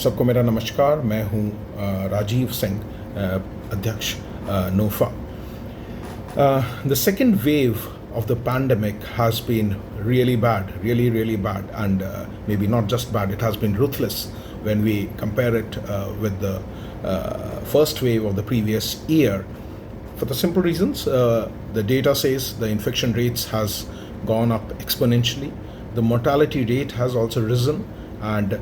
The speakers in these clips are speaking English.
सबको मेरा नमस्कार। मैं हूं राजीव सिंह, अध्यक्ष नोफा। The second wave of the pandemic has been really bad, really bad, and maybe not just bad, it has been ruthless when we compare it with the first wave of the previous year. For the simple reasons, the data says the infection rates has gone up exponentially. The mortality rate has also risen, and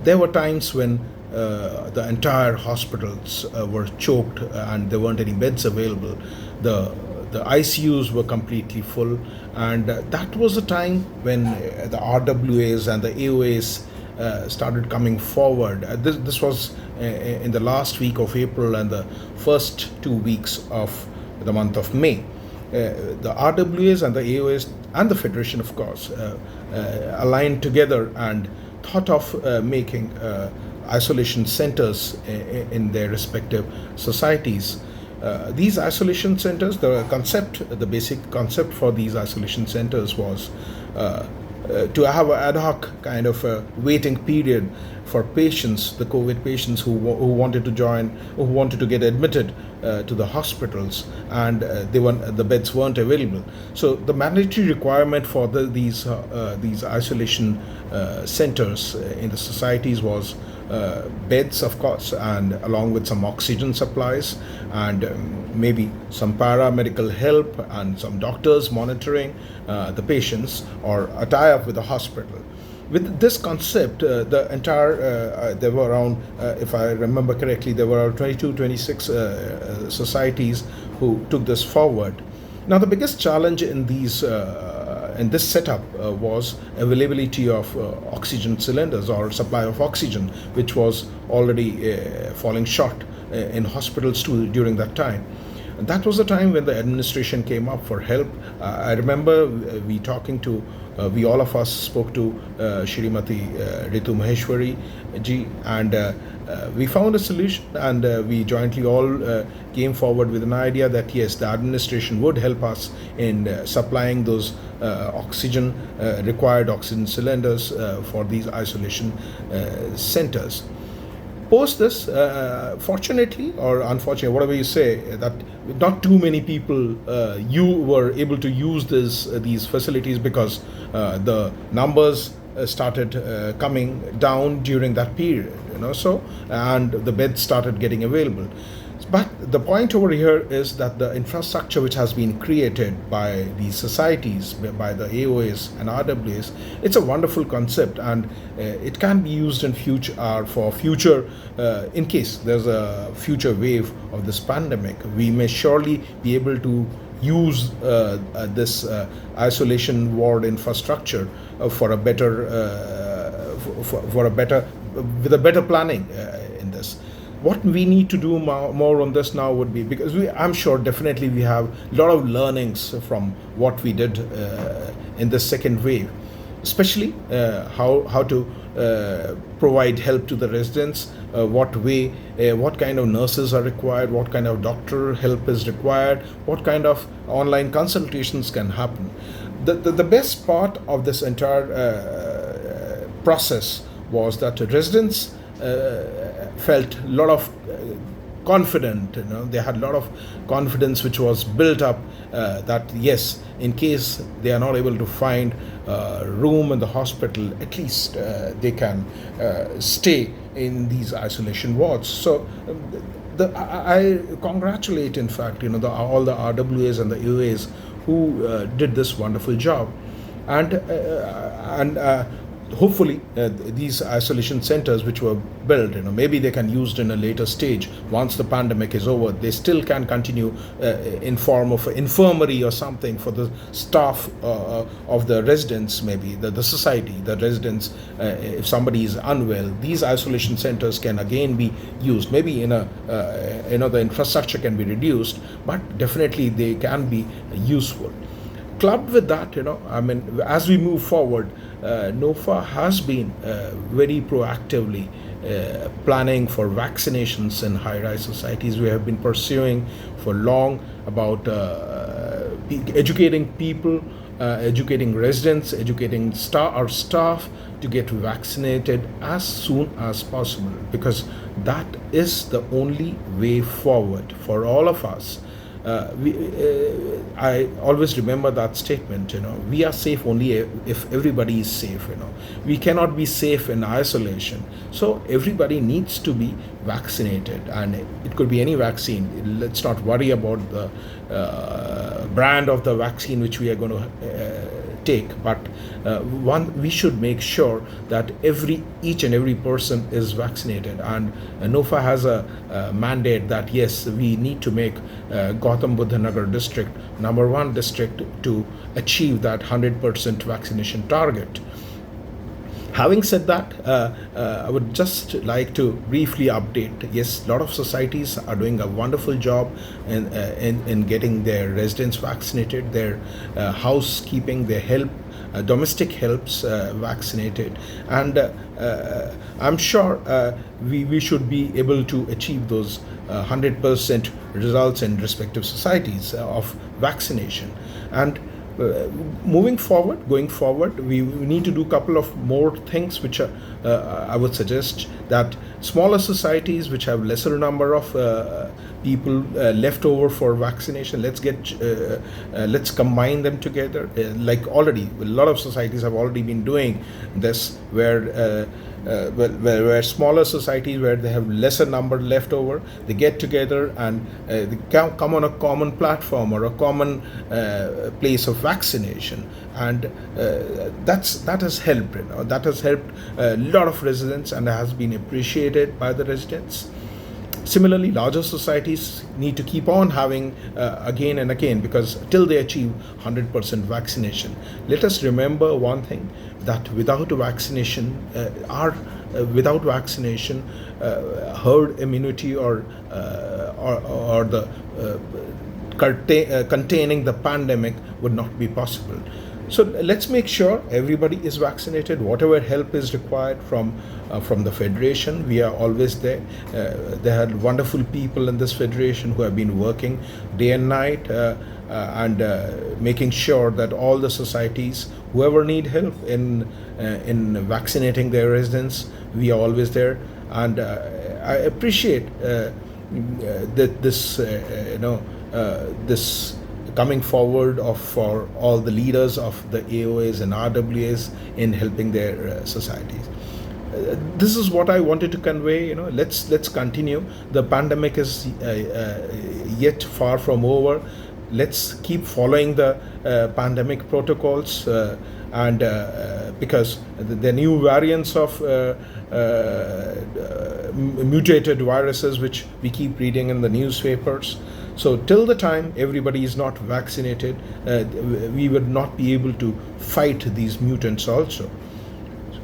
there were times when the entire hospitals were choked and there weren't any beds available. The ICUs were completely full, and that was a time when the RWAs and the AOAs started coming forward. This was in the last week of April and the first 2 weeks of the month of May. The RWAs and the AOAs and the Federation, of course, aligned together and thought of making isolation centers in their respective societies. These isolation centers, the basic concept for these isolation centers was to have an ad hoc kind of a waiting period for patients, the COVID patients who wanted to join, who wanted to get admitted to the hospitals, and the beds weren't available. So the mandatory requirement for these isolation centers in the societies was beds, of course, and along with some oxygen supplies, and maybe some paramedical help and some doctors monitoring the patients, or a tie-up with the hospital. With this concept, the entire, there were around, if I remember correctly, there were 22, 26 societies who took this forward. Now, the biggest challenge in this setup was availability of oxygen cylinders or supply of oxygen, which was already falling short in hospitals too during that time. And that was the time when the administration came up for help. I remember we all of us spoke to Shrimati Ritu Maheshwari ji, and we found a solution, and we jointly all came forward with an idea that yes, the administration would help us in supplying those required oxygen cylinders for these isolation centers. Post this, fortunately or unfortunately, whatever you say, that not too many people you were able to use these facilities, because the numbers started coming down during that period, so, and the beds started getting available. But the point over here is that the infrastructure which has been created by these societies, by the AOAs and RWAs, it's a wonderful concept, and it can be used in future, in case there's a future wave of this pandemic. We may surely be able to use this isolation ward infrastructure with a better planning in this. What we need to do more on this now would be, because I'm sure definitely we have a lot of learnings from what we did in the second wave, especially how to provide help to the residents, what kind of nurses are required, what kind of doctor help is required, what kind of online consultations can happen. The best part of this entire process was that residents felt a lot of confident, they had a lot of confidence which was built up that yes, in case they are not able to find room in the hospital, at least they can stay in these isolation wards. So I congratulate, in fact, all the RWAs and the AOAs who did this wonderful job, and hopefully these isolation centers which were built, maybe they can used in a later stage once the pandemic is over. They still can continue in form of an infirmary or something for the staff of the residents, maybe the society, the residents. If somebody is unwell, these isolation centers can again be used. Maybe the infrastructure can be reduced, but definitely they can be useful. Clubbed with that, as we move forward, NOFA has been very proactively planning for vaccinations in high-rise societies. We have been pursuing for long about educating people educating residents, educating our staff to get vaccinated as soon as possible, because that is the only way forward for all of us. I always remember that statement, we are safe only if everybody is safe, we cannot be safe in isolation. So everybody needs to be vaccinated, and it could be any vaccine. Let's not worry about the brand of the vaccine which we are going to take, but we should make sure that each and every person is vaccinated. And NOFA has a mandate that yes, we need to make Gautam Buddha Nagar district #1 district to achieve that 100% vaccination target. Having said that, I would just like to briefly update. Yes, a lot of societies are doing a wonderful job in getting their residents vaccinated, their housekeeping, their domestic helps vaccinated, and I'm sure we should be able to achieve those 100% results in respective societies of vaccination. And going forward, we need to do a couple of more things which I would suggest, that smaller societies which have lesser number of people left over for vaccination, let's combine them together. Like already a lot of societies have already been doing this, where smaller societies where they have lesser number left over, they get together and they come on a common platform or a common place of vaccination, and that has helped. That has helped a lot of residents and has been appreciated by the residents. Similarly, larger societies need to keep on having again and again, because till they achieve 100% vaccination. Let us remember one thing, that without vaccination, herd immunity or the containing the pandemic would not be possible. So let's make sure everybody is vaccinated. Whatever help is required from the federation, we are always there. There are wonderful people in this federation who have been working day and night and making sure that all the societies, whoever need help in vaccinating their residents, we are always there. And I appreciate this coming forward for all the leaders of the AOAs and RWAs in helping their societies. This is what I wanted to convey. Let's continue. The pandemic is yet far from over. Let's keep following the pandemic protocols, and because the new variants of mutated viruses which we keep reading in the newspapers. So till the time everybody is not vaccinated, we would not be able to fight these mutants also.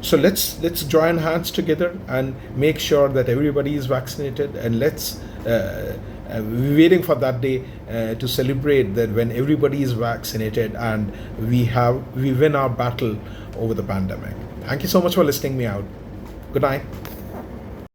So let's join hands together and make sure that everybody is vaccinated, and let's we're waiting for that day to celebrate that when everybody is vaccinated and we win our battle over the pandemic. Thank you so much for listening me out. Good night.